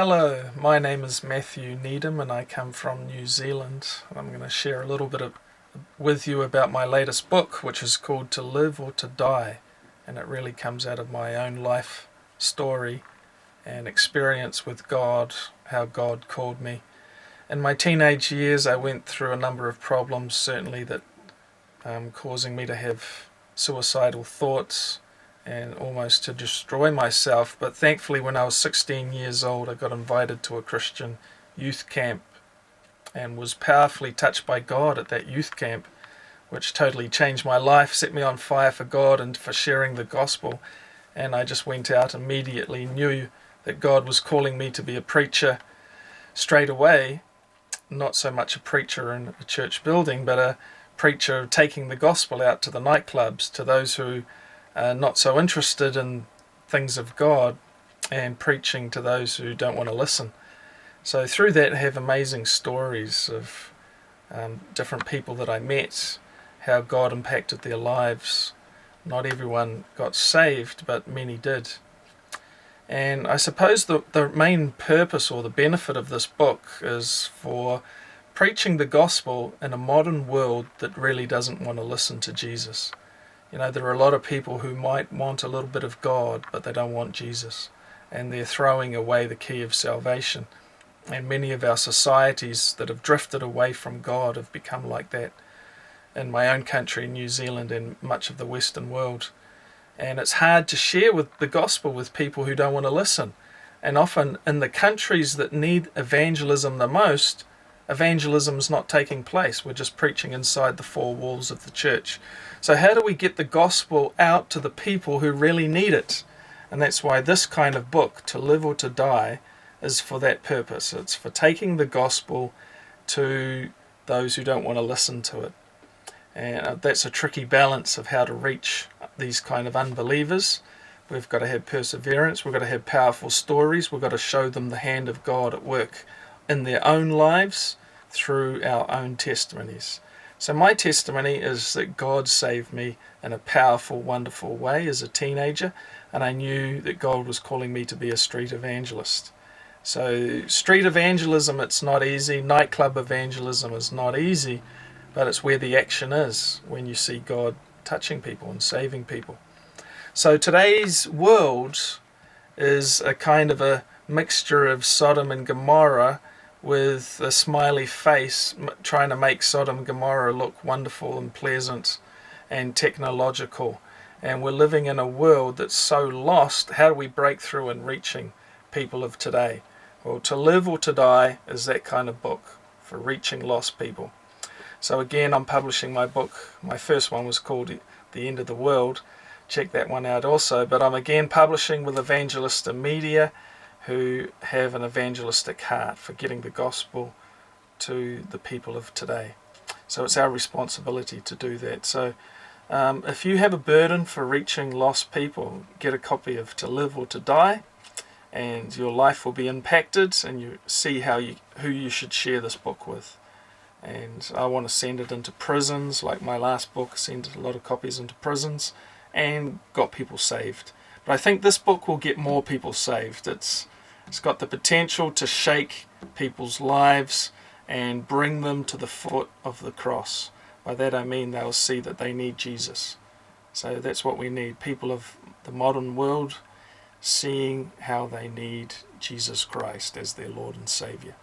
Hello, my name is Matthew Needham and I come from New Zealand. I'm going to share a little bit with you about my latest book, which is called To Live or To Die, and it really comes out of my own life story and experience with God, how God called me. In my teenage years I went through a number of problems, certainly that causing me to have suicidal thoughts and almost to destroy myself. But thankfully when I was 16 years old I got invited to a Christian youth camp and was powerfully touched by God at that youth camp, which totally changed my life, set me on fire for God and for sharing the gospel. And I just went out immediately, knew that God was calling me to be a preacher straight away, not so much a preacher in a church building, but a preacher taking the gospel out to the nightclubs, to those who not so interested in things of God, and preaching to those who don't want to listen. So through that I have amazing stories of different people that I met, how God impacted their lives. Not everyone got saved, but many did. And I suppose the main purpose or the benefit of this book is for preaching the gospel in a modern world that really doesn't want to listen to Jesus. You know, there are a lot of people who might want a little bit of God, but they don't want Jesus. And they're throwing away the key of salvation. And many of our societies that have drifted away from God have become like that in my own country, New Zealand, and much of the Western world. And it's hard to share with the gospel with people who don't want to listen. And often in the countries that need evangelism the most, evangelism's not taking place. We're just preaching inside the four walls of the church. So how do we get the gospel out to the people who really need it? And that's why this kind of book, To Live or To Die, is for that purpose. It's for taking the gospel to those who don't want to listen to it. And that's a tricky balance of how to reach these kind of unbelievers. We've got to have perseverance, we've got to have powerful stories, we've got to show them the hand of God at work in their own lives through our own testimonies. So my testimony is that God saved me in a powerful, wonderful way as a teenager, and I knew that God was calling me to be a street evangelist. So street evangelism, it's not easy. Nightclub evangelism is not easy, but it's where the action is, when you see God touching people and saving people. So today's world is a kind of a mixture of Sodom and Gomorrah, with a smiley face trying to make Sodom and Gomorrah look wonderful and pleasant and technological. And we're living in a world that's so lost. How do we break through in reaching people of today? Well, To Live or To Die is that kind of book for reaching lost people. So again, I'm publishing my book. My first one was called The End of the World. Check that one out also. But I'm again publishing with Evangelista Media, who have an evangelistic heart for getting the gospel to the people of today. So it's our responsibility to do that. So if you have a burden for reaching lost people, get a copy of To Live or To Die, and your life will be impacted, and you see who you should share this book with. And I want to send it into prisons, like my last book, sent a lot of copies into prisons and got people saved. But I think this book will get more people saved. It's got the potential to shake people's lives and bring them to the foot of the cross. By that I mean they'll see that they need Jesus. So that's what we need. People of the modern world seeing how they need Jesus Christ as their Lord and Saviour.